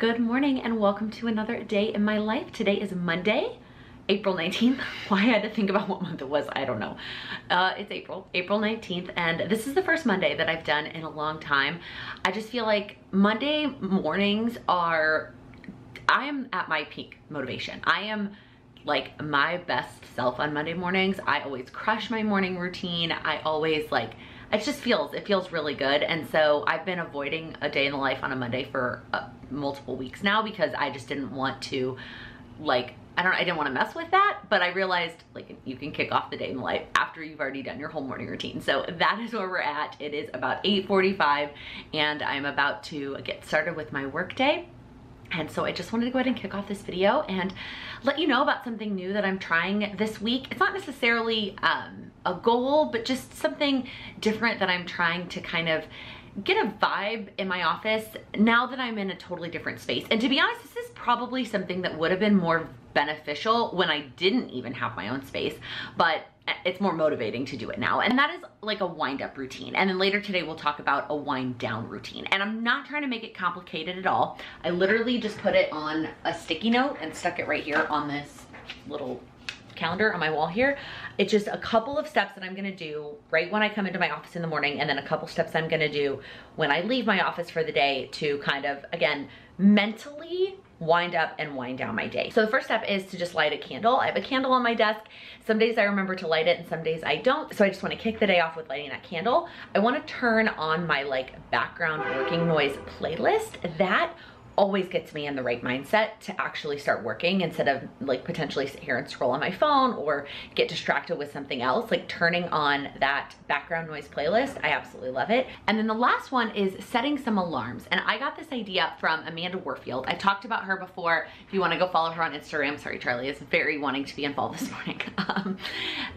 Good morning and welcome to another day in my life. Today is Monday, April 19th. Why I had to think about what month it was, I don't know. It's April 19th, and this is the first Monday that I've done in a long time. I just feel like Monday mornings I am at my peak motivation. I am like my best self on Monday mornings. I always crush my morning routine. I always it feels really good. And so I've been avoiding a day in the life on a Monday for multiple weeks now because I just didn't want to I didn't want to mess with that, but I realized you can kick off the day in the life after you've already done your whole morning routine. So that is where we're at. It is about 8:45 and I'm about to get started with my work day. And so I just wanted to go ahead and kick off this video and let you know about something new that I'm trying this week. It's not necessarily a goal, but just something different that I'm trying to kind of get a vibe in my office now that I'm in a totally different space. And to be honest, this is probably something that would have been more beneficial when I didn't even have my own space, but it's more motivating to do it now. And that is like a wind up routine. And then later today, we'll talk about a wind down routine. And I'm not trying to make it complicated at all. I literally just put it on a sticky note and stuck it right here on this little calendar on my wall here. It's just a couple of steps that I'm gonna do right when I come into my office in the morning, and then a couple steps I'm gonna do when I leave my office for the day to kind of, again, mentally wind up and wind down my day. So the first step is to just light a candle. I have a candle on my desk. Some days I remember to light it and some days I don't. So I just wanna kick the day off with lighting that candle. I wanna turn on my background working noise playlist. That always gets me in the right mindset to actually start working instead of potentially sit here and scroll on my phone or get distracted with something else. Turning on that background noise playlist, I absolutely love it. And then the last one is setting some alarms. And I got this idea from Amanda Warfield. I talked about her before. If you want to go follow her on Instagram, sorry, Charlie is very wanting to be involved this morning.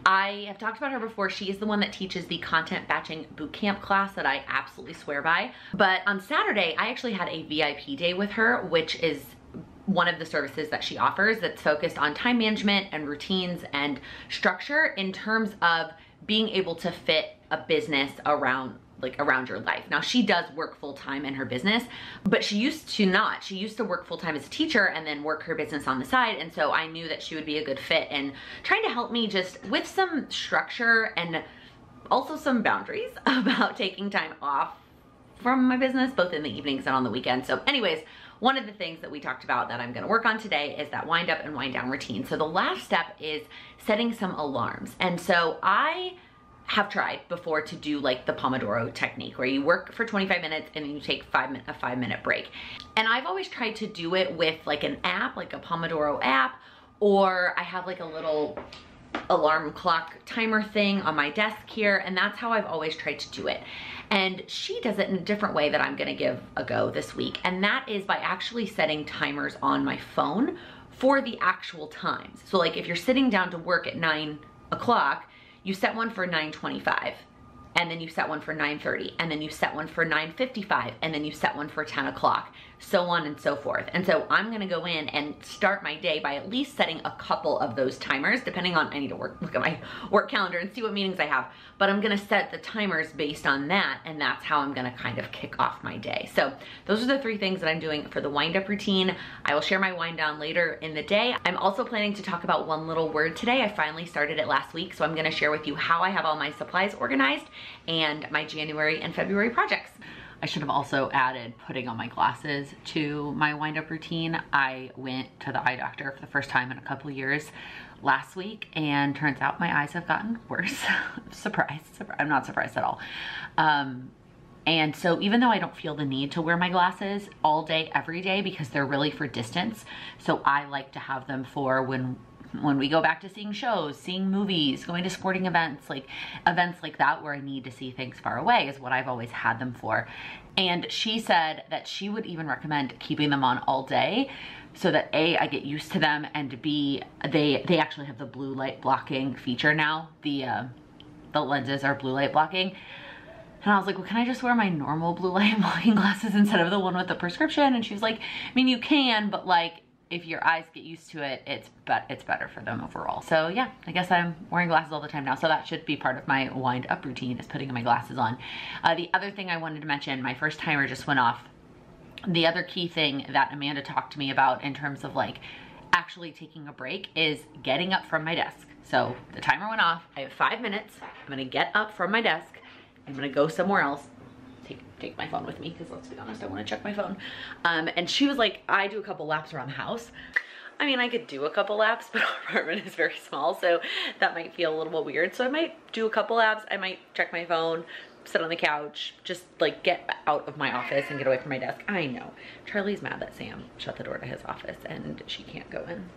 I have talked about her before. She is the one that teaches the content batching bootcamp class that I absolutely swear by. But on Saturday, I actually had a VIP day with her, which is one of the services that she offers that's focused on time management and routines and structure in terms of being able to fit a business around your life. Now, she does work full-time in her business, but she used to not. She used to work full-time as a teacher and then work her business on the side. And so I knew that she would be a good fit in trying to help me just with some structure and also some boundaries about taking time off from my business, both in the evenings and on the weekends. So anyways, one of the things that we talked about that I'm gonna work on today is that wind up and wind down routine. So the last step is setting some alarms. And so I have tried before to do the Pomodoro technique where you work for 25 minutes and then you take a 5-minute break. And I've always tried to do it with an app, a Pomodoro app, or I have a little alarm clock timer thing on my desk here, and that's how I've always tried to do it. And she does it in a different way that I'm gonna give a go this week, and that is by actually setting timers on my phone for the actual times. So if you're sitting down to work at 9 o'clock, you set one for 9:25, and then you set one for 9:30, and then you set one for 9:55, and then you set one for 10 o'clock, so on and so forth. And so I'm gonna go in and start my day by at least setting a couple of those timers, depending on, I need to look at my work calendar and see what meetings I have, but I'm gonna set the timers based on that, and that's how I'm gonna kind of kick off my day. So those are the 3 things that I'm doing for the wind up routine. I will share my wind down later in the day. I'm also planning to talk about one little word today. I finally started it last week, so I'm gonna share with you how I have all my supplies organized and my January and February projects. I should have also added putting on my glasses to my wind up routine. I went to the eye doctor for the first time in a couple of years last week, and turns out my eyes have gotten worse. Surprised. I'm not surprised at all. And so even though I don't feel the need to wear my glasses all day, every day, because they're really for distance, so I like to have them for when we go back to seeing shows, seeing movies, going to sporting events, events like that where I need to see things far away is what I've always had them for. And she said that she would even recommend keeping them on all day so that A, I get used to them, and B, they actually have the blue light blocking feature now. The lenses are blue light blocking. And I was like, well, can I just wear my normal blue light blocking glasses instead of the one with the prescription? And she was like, I mean, you can, but if your eyes get used to it, it's better for them overall. So yeah, I guess I'm wearing glasses all the time now. So that should be part of my wind up routine, is putting my glasses on. The other thing I wanted to mention, my first timer just went off The other key thing that Amanda talked to me about in terms of like actually taking a break is getting up from my desk. So the timer went off. I have 5 minutes. I'm gonna get up from my desk. I'm gonna go somewhere else. Take my phone with me, because let's be honest, I want to check my phone. And she was like, I do a couple laps around the house. I mean, I could do a couple laps, but our apartment is very small, so that might feel a little bit weird. So I might do a couple laps. I might check my phone, sit on the couch, just like get out of my office and get away from my desk. I know. Charlie's mad that Sam shut the door to his office and she can't go in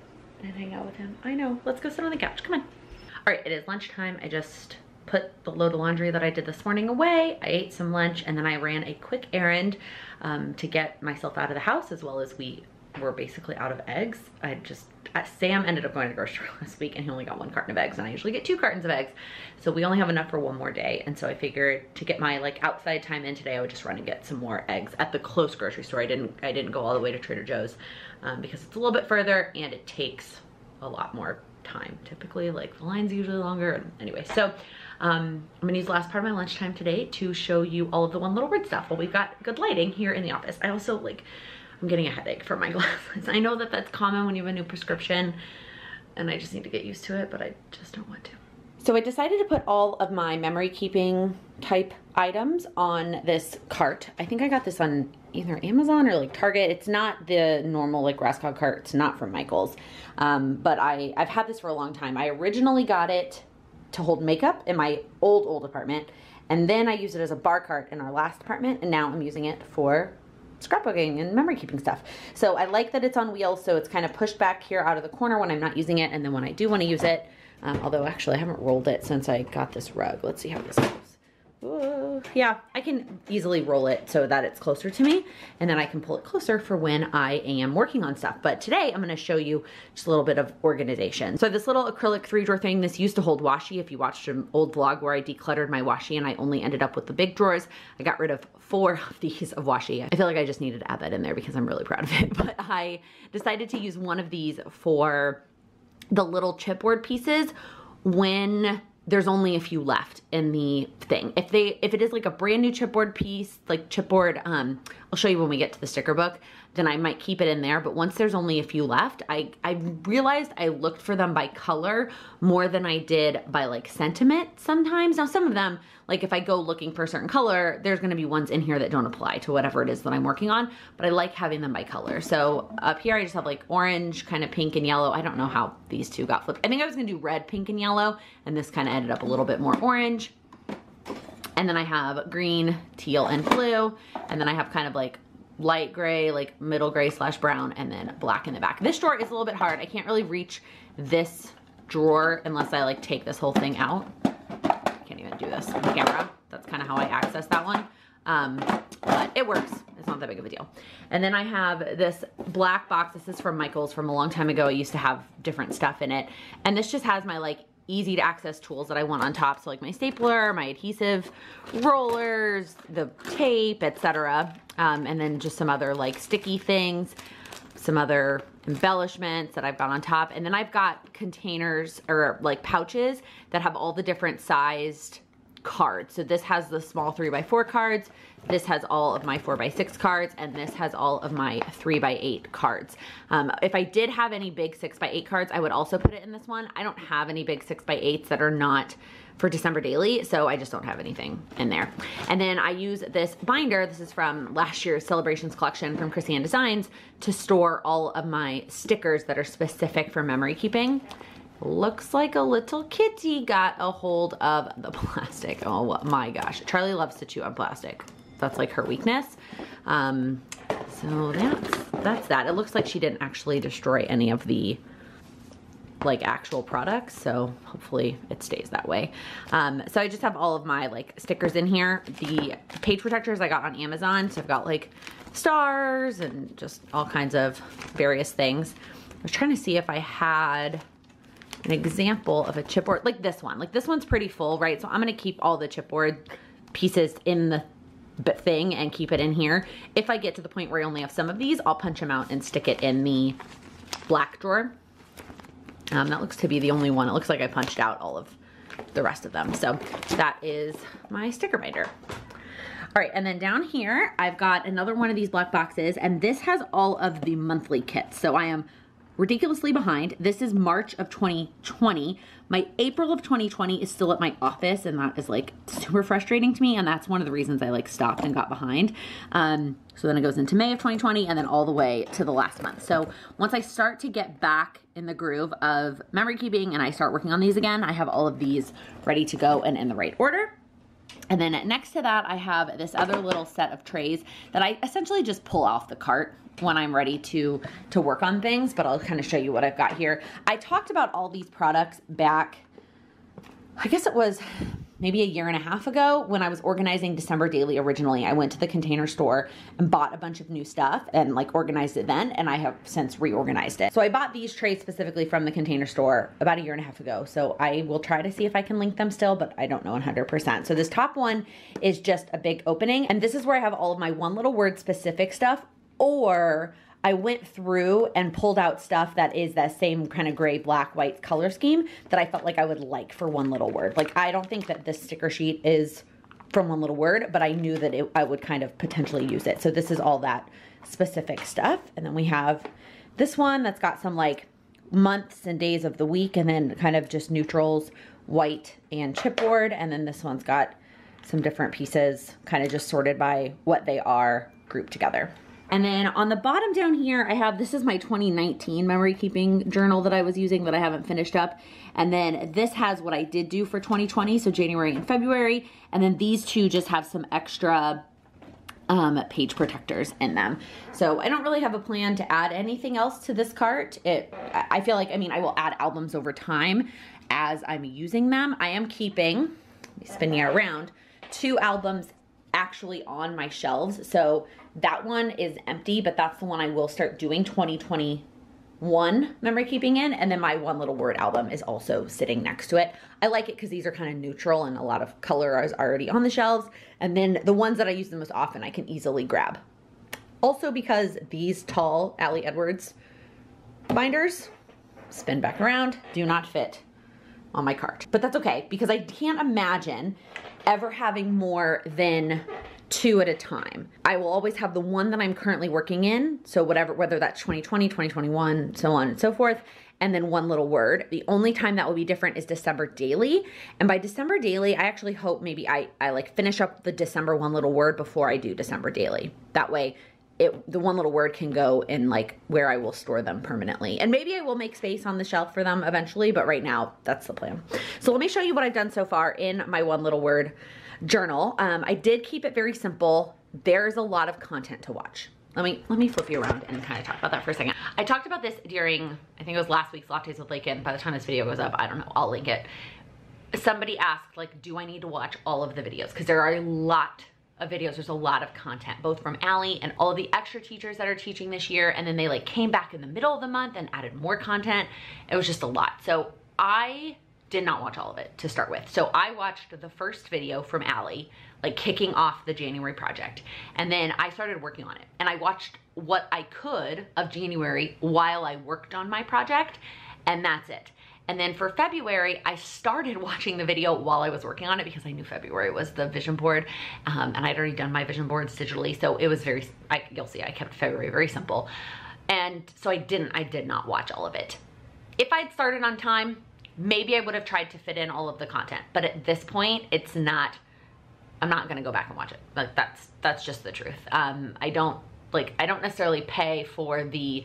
and hang out with him. I know. Let's go sit on the couch. Come on. All right, it is lunchtime. I just put the load of laundry that I did this morning away. I ate some lunch, and then I ran a quick errand to get myself out of the house, as well as we were basically out of eggs. Sam ended up going to the grocery store last week, and he only got 1 carton of eggs, and I usually get 2 cartons of eggs. So we only have enough for 1 more day. And so I figured to get my like outside time in today, I would just run and get some more eggs at the close grocery store. I didn't go all the way to Trader Joe's because it's a little bit further and it takes a lot more time. Typically, like the line's usually longer. Anyway, so I'm gonna use the last part of my lunchtime today to show you all of the One Little Word stuff. Well, we've got good lighting here in the office. I also I'm getting a headache from my glasses. I know that that's common when you have a new prescription, and I just need to get used to it, but I just don't want to. So I decided to put all of my memory keeping type items on this cart. I think I got this on either Amazon or like Target. It's not the normal like grass cog cart. It's not from Michael's, but I've had this for a long time. I originally got it to hold makeup in my old apartment, and then I used it as a bar cart in our last apartment, and now I'm using it for scrapbooking and memory keeping stuff. So I like that it's on wheels, so it's kind of pushed back here out of the corner when I'm not using it, and then when I do want to use it, although actually I haven't rolled it since I got this rug. Let's see how this goes. Ooh, yeah, I can easily roll it so that it's closer to me, and then I can pull it closer for when I am working on stuff. But today I'm going to show you just a little bit of organization. So this little acrylic 3-drawer thing, this used to hold washi. If you watched an old vlog where I decluttered my washi and I only ended up with the big drawers, I got rid of 4 of these of washi. I feel like I just needed to add that in there because I'm really proud of it. But I decided to use one of these for the little chipboard pieces when there's only a few left in the thing. If it is like a brand new chipboard piece, like chipboard, I'll show you when we get to the sticker book, then I might keep it in there. But once there's only a few left, I realized I looked for them by color more than I did by like sentiment sometimes. Now some of them, like if I go looking for a certain color, there's gonna be ones in here that don't apply to whatever it is that I'm working on, but I like having them by color. So up here I just have like orange, kind of pink and yellow. I don't know how these two got flipped. I think I was gonna do red, pink, and yellow, and this kind of ended up a little bit more orange. And then I have green, teal, and blue. And then I have kind of like light gray, like middle gray / brown, and then black in the back. This drawer is a little bit hard. I can't really reach this drawer unless I like take this whole thing out. I can't even do this on camera. That's kind of how I access that one. But it works. It's not that big of a deal. And then I have this black box. This is from Michael's from a long time ago. I used to have different stuff in it. And this just has my like easy to access tools that I want on top. So like my stapler, my adhesive rollers, the tape, etc. And then just some other like sticky things, some other embellishments that I've got on top. And then I've got containers or like pouches that have all the different sized cards. So this has the small 3x4 cards, this has all of my 4x6 cards, and this has all of my 3x8 cards. If I did have any big 6x8 cards, I would also put it in this one. I don't have any big 6x8s that are not for December daily, so I just don't have anything in there. And then I use this binder, this is from last year's Celebrations collection from Chrisanne Designs, to store all of my stickers that are specific for memory keeping. Looks like a little kitty got a hold of the plastic. Oh my gosh. Charlie loves to chew on plastic. That's like her weakness. So that's that. It looks like she didn't actually destroy any of the like actual products, so hopefully it stays that way. So I just have all of my like stickers in here. The page protectors I got on Amazon, so I've got like stars and just all kinds of various things. I was trying to see if I had an example of a chipboard like this one. Like this one's pretty full, right? So I'm gonna keep all the chipboard pieces in the thing and keep it in here. If I get to the point where I only have some of these, I'll punch them out and stick it in the black drawer. That looks to be the only one. It looks like I punched out all of the rest of them. So that is my sticker binder. All right, and then down here, I've got another one of these black boxes, and this has all of the monthly kits. So I am ridiculously behind. This is March of 2020. My April of 2020 is still at my office, and that is like super frustrating to me, and that's one of the reasons I like stopped and got behind. So then it goes into May of 2020 and then all the way to the last month. So once I start to get back in the groove of memory keeping and I start working on these again, I have all of these ready to go and in the right order. And then next to that, I have this other little set of trays that I essentially just pull off the cart when I'm ready to work on things, but I'll kind of show you what I've got here. I talked about all these products back, I guess it was maybe a year and a half ago when I was organizing December Daily originally. I went to the Container Store and bought a bunch of new stuff and like organized it then, and I have since reorganized it. So I bought these trays specifically from the Container Store about a year and a half ago. So I will try to see if I can link them still, but I don't know 100%. So this top one is just a big opening, and this is where I have all of my one little word specific stuff, or I went through and pulled out stuff that is that same kind of gray, black, white color scheme that I felt like I would like for one little word. Like, I don't think that this sticker sheet is from one little word, but I knew that I would kind of potentially use it. So this is all that specific stuff. And then we have this one that's got some like months and days of the week, and then kind of just neutrals, white and chipboard. And then this one's got some different pieces kind of just sorted by what they are grouped together. And then on the bottom down here, I have, this is my 2019 memory keeping journal that I was using that I haven't finished up. And then this has what I did do for 2020, so January and February. And then these two just have some extra page protectors in them. So I don't really have a plan to add anything else to this cart. I feel like, I mean, I will add albums over time as I'm using them. I am keeping, let me spin you around, 2 albums actually on my shelves. So that one is empty, but that's the one I will start doing 2021 memory keeping in. And then my one little word album is also sitting next to it. I like it because these are kind of neutral and a lot of color is already on the shelves. And then the ones that I use the most often, I can easily grab. Also because these tall Allie Edwards binders, spin back around, do not fit on my cart. But that's okay, because I can't imagine ever having more than 2 at a time. I will always have the one that I'm currently working in, so whether that's 2020, 2021, so on and so forth, and then one little word. The only time that will be different is December Daily. And by December Daily, I actually hope maybe I like finish up the December one little word before I do December Daily. That way the one little word can go in like where I will store them permanently. And maybe I will make space on the shelf for them eventually, but right now that's the plan. So let me show you what I've done so far in my one little word journal. I did keep it very simple. There's a lot of content to watch. Let me flip you around and kind of talk about that for a second. I talked about this during, I think it was last week's Lattes with Laken. By the time this video goes up, I don't know, I'll link it. Somebody asked, like, do I need to watch all of the videos? Because there are a lot of videos, there's a lot of content, both from Allie and all of the extra teachers that are teaching this year. And then they like came back in the middle of the month and added more content. It was just a lot. So I did not watch all of it to start with. So I watched the first video from Allie, like kicking off the January project. And then I started working on it. And I watched what I could of January while I worked on my project. And that's it. And then for February, I started watching the video while I was working on it because I knew February was the vision board, and I'd already done my vision boards digitally. So it was you'll see I kept February very simple. And so I did not watch all of it. If I'd started on time, maybe I would have tried to fit in all of the content. But at this point, I'm not gonna go back and watch it. Like that's just the truth. I don't necessarily pay for the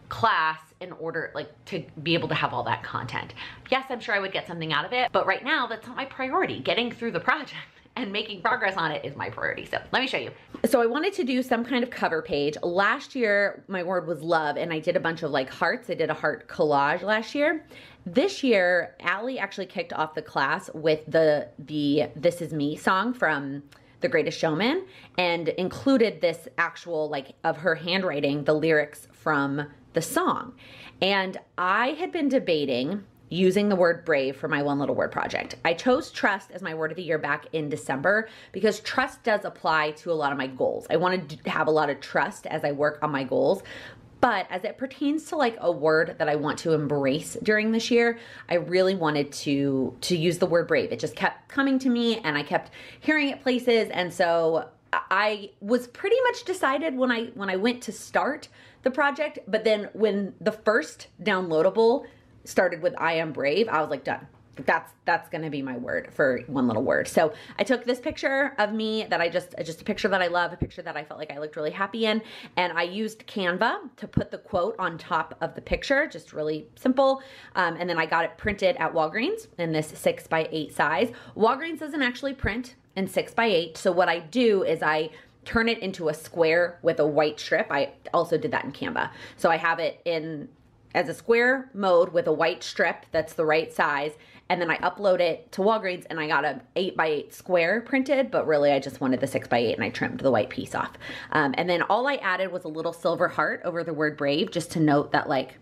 class in order to be able to have all that content. Yes, I'm sure I would get something out of it, but right now that's not my priority. Getting through the project and making progress on it is my priority. So let me show you. So I wanted to do some kind of cover page. Last year, my word was love, and I did a bunch of like hearts. I did a heart collage last year. This year, Allie actually kicked off the class with the This Is Me song from The Greatest Showman, and included this actual, like, of her handwriting, the lyrics from the song. And I had been debating using the word brave for my one little word project. I chose trust as my word of the year back in December because trust does apply to a lot of my goals. I wanted to have a lot of trust as I work on my goals. But as it pertains to like a word that I want to embrace during this year, I really wanted to use the word brave. It just kept coming to me and I kept hearing it places. And so I was pretty much decided when I went to start the project, but then when the first downloadable started with I am brave, I was like, done. That's gonna be my word for one little word. So I took this picture of me that just a picture that I love, a picture that I felt like I looked really happy in, and I used Canva to put the quote on top of the picture, just really simple. And then I got it printed at Walgreens in this 6x8 size. Walgreens doesn't actually print in 6x8, so what I do is I turn it into a square with a white strip. I also did that in Canva. So I have it in as a square mode with a white strip that's the right size, and then I upload it to Walgreens and I got a 8x8 square printed, but really I just wanted the 6x8 and I trimmed the white piece off. And then all I added was a little silver heart over the word brave, just to note that like,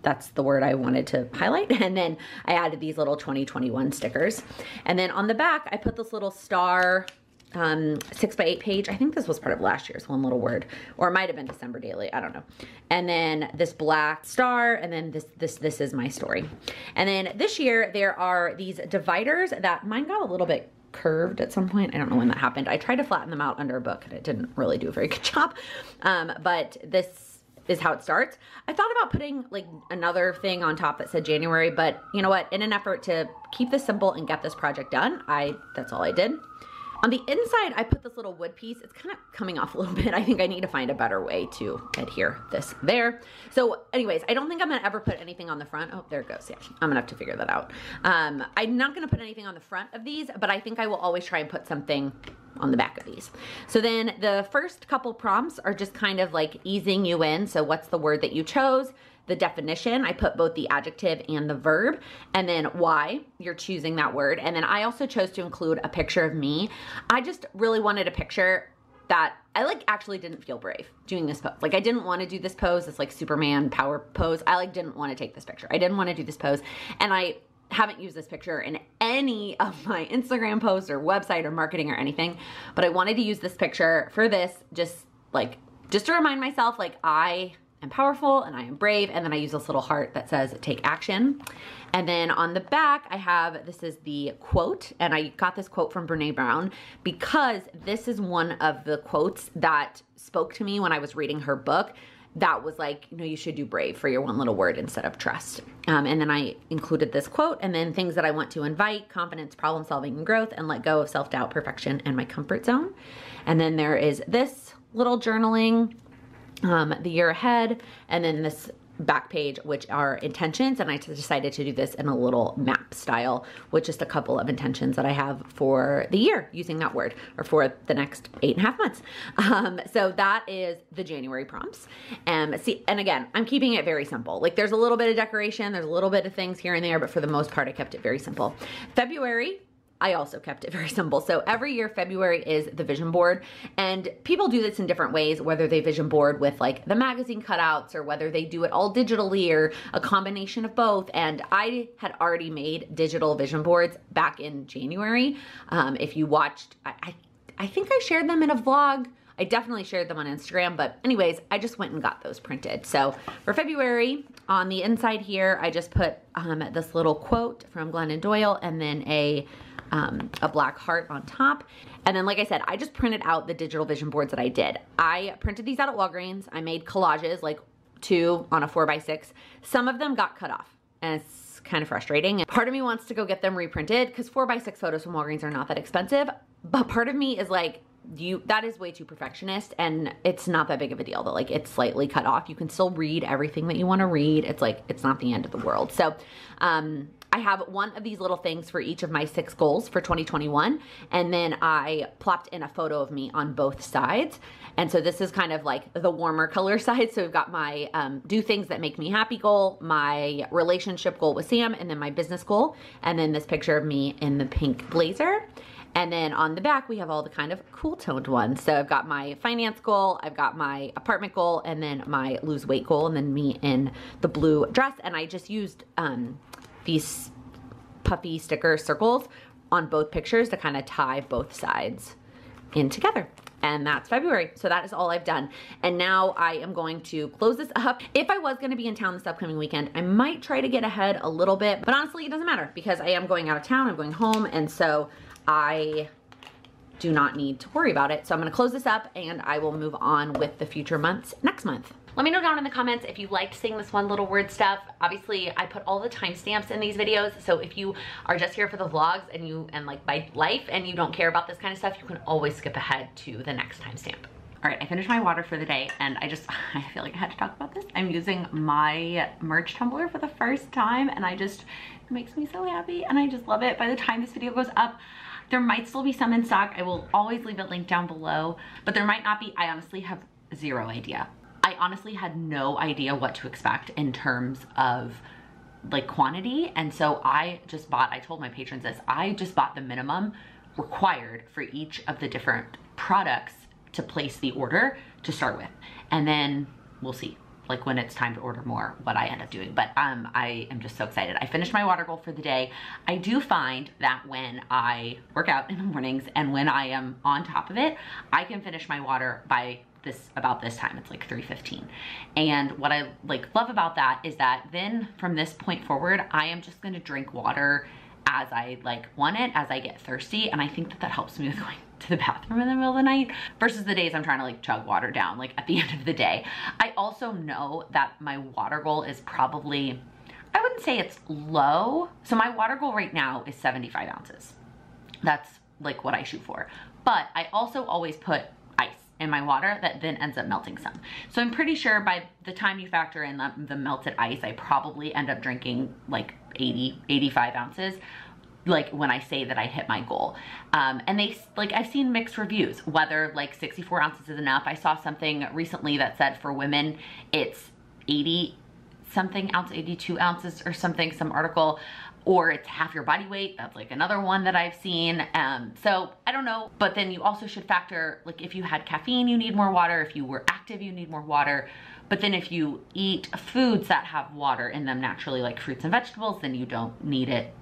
that's the word I wanted to highlight. And then I added these little 2021 stickers. And then on the back, I put this little star 6x8 page. I think this was part of last year's one little word, or it might have been December daily. I don't know. And then this black star, and then this is my story. And then this year there are these dividers that mine got a little bit curved at some point. I don't know when that happened. I tried to flatten them out under a book and it didn't really do a very good job. But this is how it starts. I thought about putting like another thing on top that said January, but you know what? In an effort to keep this simple and get this project done, that's all I did. On the inside, I put this little wood piece. It's kind of coming off a little bit. I think I need to find a better way to adhere this there. So anyways, I don't think I'm gonna ever put anything on the front. Oh, there it goes. Yeah, I'm gonna have to figure that out. I'm not gonna put anything on the front of these, but I think I will always try and put something on the back of these. So then the first couple prompts are just kind of like easing you in. So what's the word that you chose? The definition, I put both the adjective and the verb, and then why you're choosing that word. And then I also chose to include a picture of me. I just really wanted a picture that I like actually didn't feel brave doing this pose. Like I didn't want to do this pose, this like Superman power pose. I like didn't want to take this picture. I didn't want to do this pose. And I haven't used this picture in any of my Instagram posts or website or marketing or anything, but I wanted to use this picture for this, just to remind myself like I am powerful and I am brave. And then I use this little heart that says take action. And then on the back I have, this is the quote, and I got this quote from Brene Brown because this is one of the quotes that spoke to me when I was reading her book. That was like, you know, you should do brave for your one little word instead of trust. And then I included this quote, and then things that I want to invite: confidence, problem solving, and growth, and let go of self-doubt, perfection, and my comfort zone. And then there is this little journaling, the year ahead, and then this back page, which are intentions. And I decided to do this in a little map style with just a couple of intentions that I have for the year using that word, or for the next 8.5 months. So that is the January prompts. And again, I'm keeping it very simple. Like there's a little bit of decoration, there's a little bit of things here and there, but for the most part, I kept it very simple. February, I also kept it very simple. So every year, February is the vision board, and people do this in different ways, whether they vision board with like the magazine cutouts, or whether they do it all digitally, or a combination of both. And I had already made digital vision boards back in January. If you watched, I think I shared them in a vlog. I definitely shared them on Instagram, but anyways, I just went and got those printed. So for February, on the inside here, I just put this little quote from Glennon Doyle, and then a black heart on top. And then, like I said, I just printed out the digital vision boards that I did. I printed these out at Walgreens. I made collages, like 2 on a 4x6. Some of them got cut off, and it's kind of frustrating. And part of me wants to go get them reprinted because 4x6 photos from Walgreens are not that expensive. But part of me is like, that is way too perfectionist, and it's not that big of a deal that like it's slightly cut off. You can still read everything that you want to read. It's like, it's not the end of the world. So, I have one of these little things for each of my 6 goals for 2021. And then I plopped in a photo of me on both sides. And so this is kind of like the warmer color side. So we've got my do things that make me happy goal, my relationship goal with Sam, and then my business goal. And then this picture of me in the pink blazer. And then on the back, we have all the kind of cool toned ones. So I've got my finance goal, I've got my apartment goal, and then my lose weight goal, and then me in the blue dress. And I just used these puffy sticker circles on both pictures to kind of tie both sides in together. And that's February. So that is all I've done. And now I am going to close this up. If I was gonna be in town this upcoming weekend, I might try to get ahead a little bit, but honestly, it doesn't matter because I am going out of town, I'm going home. And so I do not need to worry about it. So I'm gonna close this up and I will move on with the future months next month. Let me know down in the comments if you liked seeing this one little word stuff. Obviously, I put all the timestamps in these videos, so if you are just here for the vlogs and like my life and you don't care about this kind of stuff, you can always skip ahead to the next timestamp. All right, I finished my water for the day and I feel like I had to talk about this. I'm using my merch tumbler for the first time and it makes me so happy and I just love it. By the time this video goes up, there might still be some in stock. I will always leave a link down below, but there might not be. I honestly have zero idea. I honestly had no idea what to expect in terms of like quantity. And so I told my patrons this, I just bought the minimum required for each of the different products to place the order to start with. And then we'll see like when it's time to order more what I end up doing. But I am just so excited. I finished my water goal for the day. I do find that when I work out in the mornings and when I am on top of it, I can finish my water by about this time. It's like 3:15. And what I love about that is that then from this point forward, I am just gonna drink water as I want it, as I get thirsty. And I think that helps me with going to the bathroom in the middle of the night versus the days I'm trying to chug water down at the end of the day. I also know that my water goal is probably, I wouldn't say it's low. So my water goal right now is 75 ounces. That's what I shoot for. But I also always put ice in my water that then ends up melting some. So I'm pretty sure by the time you factor in the melted ice, I probably end up drinking 80, 85 ounces when I say that I hit my goal. And I've seen mixed reviews, whether 64 ounces is enough. I saw something recently that said for women, it's 80 something ounce, 82 ounces or something, some article, or it's half your body weight. That's another one that I've seen. So I don't know, but then you also should factor, if you had caffeine, you need more water. If you were active, you need more water. But then if you eat foods that have water in them naturally, like fruits and vegetables, then you don't need it.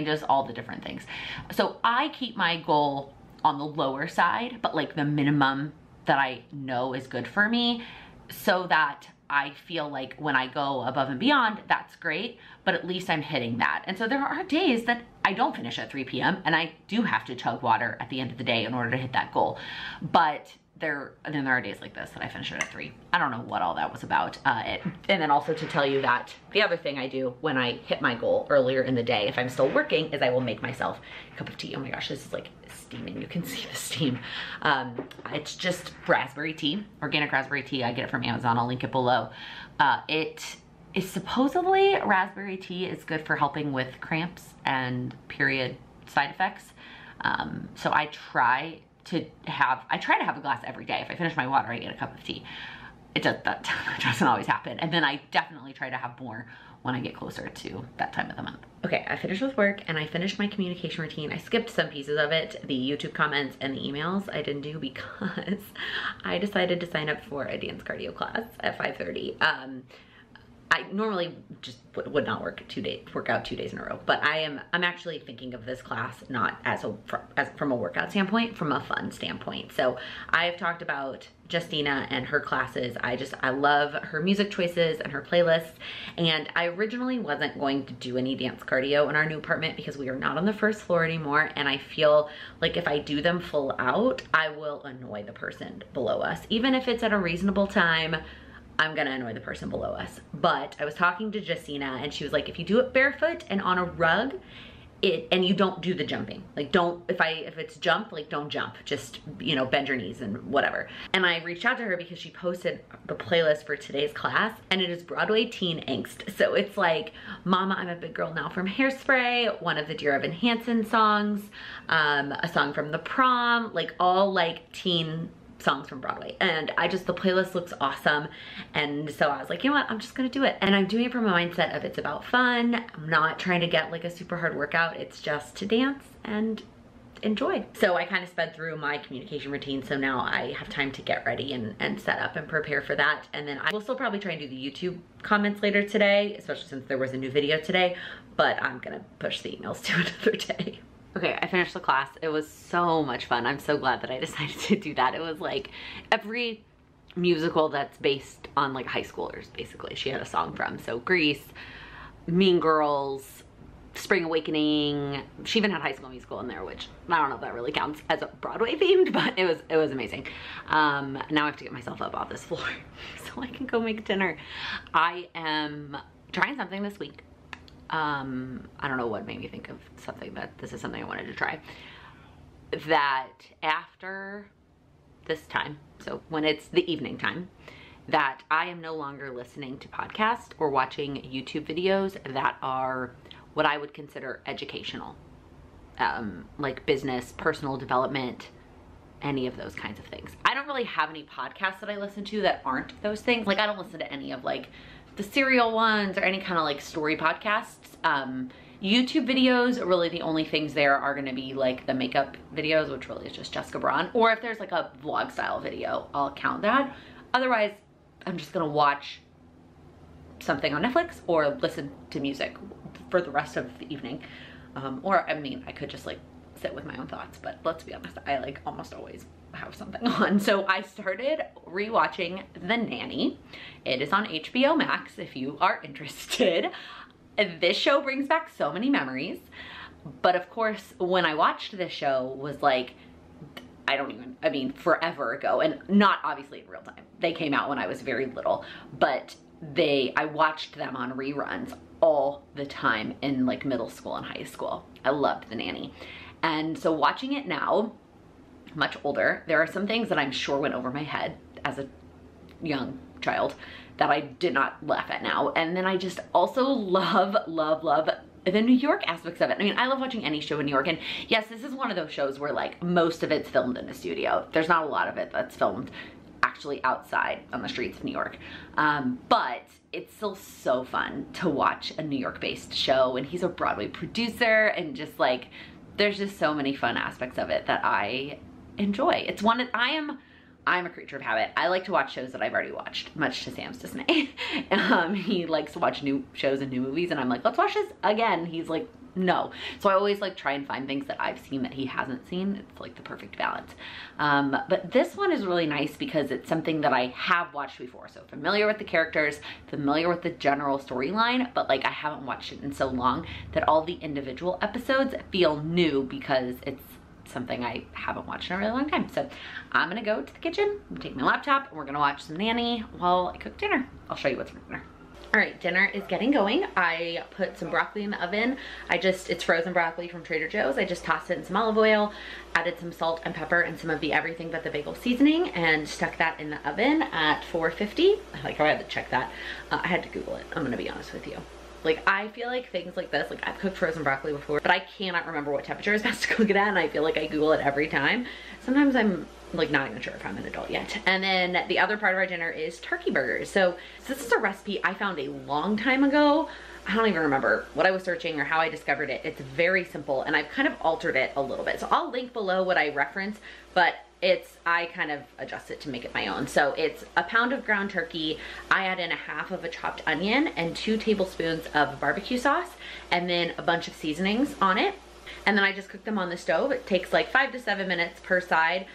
Just all the different things. So I keep my goal on the lower side, but the minimum that I know is good for me, so that I feel like when I go above and beyond, that's great, but at least I'm hitting that. And so there are days that I don't finish at 3 p.m. and I do have to chug water at the end of the day in order to hit that goal. But then there are days like this that I finish it at 3. I don't know what all that was about. And then also to tell you that the other thing I do when I hit my goal earlier in the day, if I'm still working, is I will make myself a cup of tea. Oh my gosh, this is steaming. You can see the steam. It's just raspberry tea, organic raspberry tea. I get it from Amazon. I'll link it below. It is supposedly raspberry tea is good for helping with cramps and period side effects. So I try to have a glass every day. If I finish my water, I get a cup of tea. That doesn't always happen. And then I definitely try to have more when I get closer to that time of the month. Okay, I finished with work and I finished my communication routine. I skipped some pieces of it, the YouTube comments and the emails I didn't do because I decided to sign up for a dance cardio class at 5:30. I normally just would not work out 2 days in a row, but I'm actually thinking of this class not as from a workout standpoint, from a fun standpoint. So I've talked about Justina and her classes. I love her music choices and her playlists. And I originally wasn't going to do any dance cardio in our new apartment because we are not on the first floor anymore. And I feel like if I do them full out, I will annoy the person below us. Even if it's at a reasonable time, I'm gonna annoy the person below us. But I was talking to Justina and she was like, if you do it barefoot and on a rug, and you don't do the jumping, if it's jump, don't jump, just, bend your knees and whatever. And I reached out to her because she posted the playlist for today's class and it is Broadway teen angst. So it's Mama, I'm a Big Girl Now from Hairspray, one of the Dear Evan Hansen songs, a song from The Prom, all teen songs from Broadway. And the playlist looks awesome. And so I was like, you know what, I'm just gonna do it. And I'm doing it from a mindset of it's about fun. I'm not trying to get a super hard workout. It's just to dance and enjoy. So I kind of sped through my communication routine. So now I have time to get ready and set up and prepare for that. And then I will still probably try and do the YouTube comments later today, especially since there was a new video today, but I'm gonna push the emails to another day. Okay, I finished the class. It was so much fun. I'm so glad that I decided to do that. It was every musical that's based on high schoolers, basically, she had a song from. So Grease, Mean Girls, Spring Awakening. She even had High School Musical in there, which I don't know if that really counts as a Broadway themed, but it was amazing. Now I have to get myself up off this floor so I can go make dinner. I am trying something this week. I don't know what made me think of something that this is something I wanted to try. That after this time, so when it's the evening time, that I am no longer listening to podcasts or watching YouTube videos that are what I would consider educational, like business, personal development, any of those kinds of things. I don't really have any podcasts that I listen to that aren't those things. Like I don't listen to any of like the serial ones or any kind of like story podcasts. YouTube videos, really the only things there are gonna be like the makeup videos, which really is just Jessica Braun. Or if there's like a vlog style video, I'll count that. Otherwise, I'm just gonna watch something on Netflix or listen to music for the rest of the evening. Or I mean, I could just like sit with my own thoughts, but let's be honest, I like almost always have something on. So I started rewatching The Nanny. It is on HBO Max if you are interested. This show brings back so many memories, but of course, when I watched this show was like, I mean, forever ago, and not obviously in real time. They came out when I was very little, but I watched them on reruns all the time in like middle school and high school. I loved The Nanny. And so watching it now, much older, there are some things that I'm sure went over my head as a young child that I did not laugh at now. And then I just also love the New York aspects of it. I mean, I love watching any show in New York. And yes, this is one of those shows where like most of it's filmed in a studio. There's not a lot of it that's filmed actually outside on the streets of New York. But it's still so fun to watch a New York based show, and he's a Broadway producer, and just like, there's just so many fun aspects of it that I enjoy. It's one that I'm a creature of habit. I like to watch shows that I've already watched, much to Sam's dismay. He likes to watch new shows and new movies, and I'm like, let's watch this again. He's like, no. So I always like try and find things that I've seen that he hasn't seen. It's like the perfect balance. But this one is really nice because it's something that I have watched before. So familiar with the characters, familiar with the general storyline, but like I haven't watched it in so long that all the individual episodes feel new because it's something I haven't watched in a really long time. So I'm gonna go to the kitchen, take my laptop, and we're gonna watch some Nanny while I cook dinner. I'll show you what's for dinner. All right, dinner is getting going. I put some broccoli in the oven. It's frozen broccoli from Trader Joe's. I just tossed it in some olive oil, added some salt and pepper and some of the everything but the bagel seasoning, and stuck that in the oven at 450. Like, I had to check that. I had to Google it, I'm gonna be honest with you. Like, I feel like things like this, like I've cooked frozen broccoli before, but I cannot remember what temperature is best to cook it at, and I feel like I Google it every time. Sometimes I'm like not even sure if I'm an adult yet. And then the other part of our dinner is turkey burgers. So this is a recipe I found a long time ago. I don't even remember what I was searching or how I discovered it. It's very simple, and I've kind of altered it a little bit. So I'll link below what I reference, but I kind of adjust it to make it my own. So it's a pound of ground turkey. I add in a half of a chopped onion and 2 tablespoons of barbecue sauce, and then a bunch of seasonings on it. And then I just cook them on the stove. It takes like 5 to 7 minutes per side,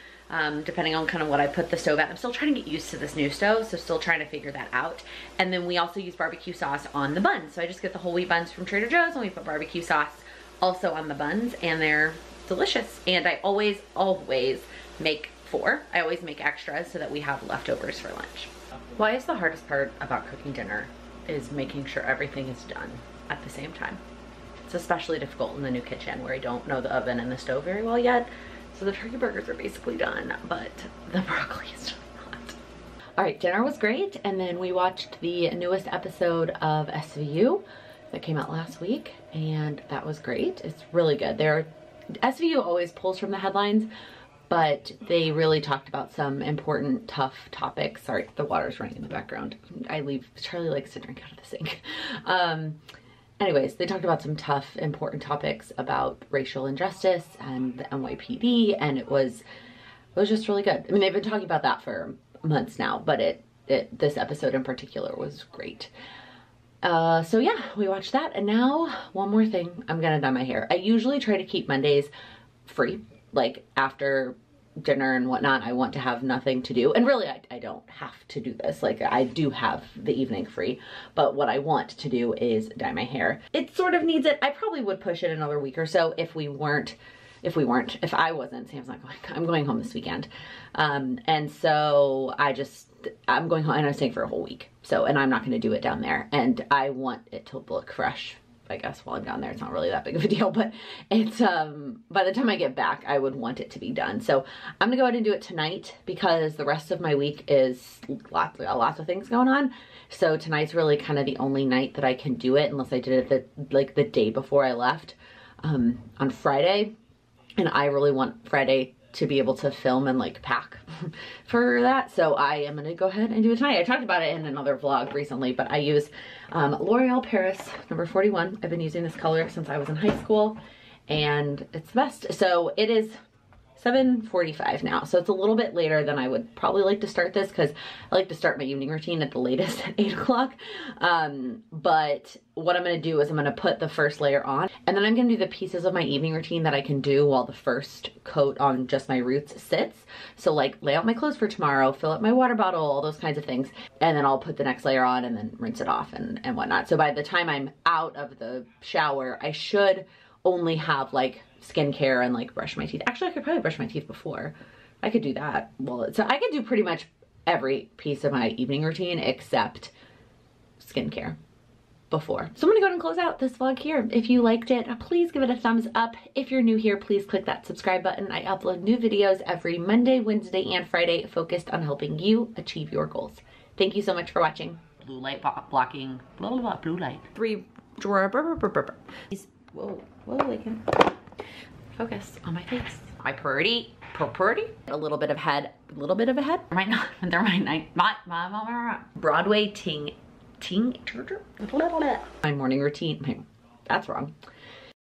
depending on kind of what I put the stove at. I'm still trying to get used to this new stove, so still trying to figure that out. And then we also use barbecue sauce on the buns. So I just get the whole wheat buns from Trader Joe's, and we put barbecue sauce also on the buns, and they're delicious. And I always make 4. I always make extras so that we have leftovers for lunch. Why is the hardest part about cooking dinner is making sure everything is done at the same time. It's especially difficult in the new kitchen where I don't know the oven and the stove very well yet. So the turkey burgers are basically done, but the broccoli is not. All right, dinner was great. And then we watched the newest episode of SVU that came out last week, and that was great. It's really good. SVU always pulls from the headlines, but they really talked about some important, tough topics. Sorry, the water's running in the background. Charlie likes to drink out of the sink. Anyways, they talked about some tough, important topics about racial injustice and the NYPD, and it was just really good. I mean, they've been talking about that for months now, but this episode in particular was great. So yeah, we watched that, and now one more thing. I'm gonna dye my hair. I usually try to keep Mondays free, like after dinner and whatnot, I want to have nothing to do. And really, I don't have to do this. Like, I do have the evening free, but what I want to do is dye my hair. It sort of needs it. I probably would push it another week or so if I wasn't. Sam's not going. I'm going home this weekend. And so I'm going home and I'm staying for a whole week. So, and I'm not going to do it down there. And I want it to look fresh, I guess, while I'm down there. It's not really that big of a deal, but it's, by the time I get back, I would want it to be done. So I'm gonna go ahead and do it tonight because the rest of my week is lots of things going on. So tonight's really kind of the only night that I can do it unless I did it the day before I left, on Friday. And I really want Friday to be able to film and like pack for that. So I am gonna go ahead and do it tonight. I talked about it in another vlog recently, but I use L'Oreal Paris number 41. I've been using this color since I was in high school and it's the best. So it is 7:45 now. So it's a little bit later than I would probably like to start this because I like to start my evening routine at the latest at 8 o'clock. But what I'm gonna do is I'm gonna put the first layer on and then I'm gonna do the pieces of my evening routine that I can do while the first coat on just my roots sits. So like lay out my clothes for tomorrow, fill up my water bottle, all those kinds of things. And then I'll put the next layer on and then rinse it off and whatnot. So by the time I'm out of the shower, I should only have like skincare and like brush my teeth. Actually, I could probably brush my teeth before. I could do that. Well, so I could do pretty much every piece of my evening routine except skincare before. So I'm gonna go ahead and close out this vlog here. If you liked it, please give it a thumbs up. If you're new here, please click that subscribe button. I upload new videos every Monday, Wednesday, and Friday focused on helping you achieve your goals. Thank you so much for watching. Blue light blocking, blah, blah, blah, blue light. 3 drawer, whoa, Laken. Focus on my face. My pretty. A little bit of head. Might not. There might not. Broadway ting. My morning routine. That's wrong.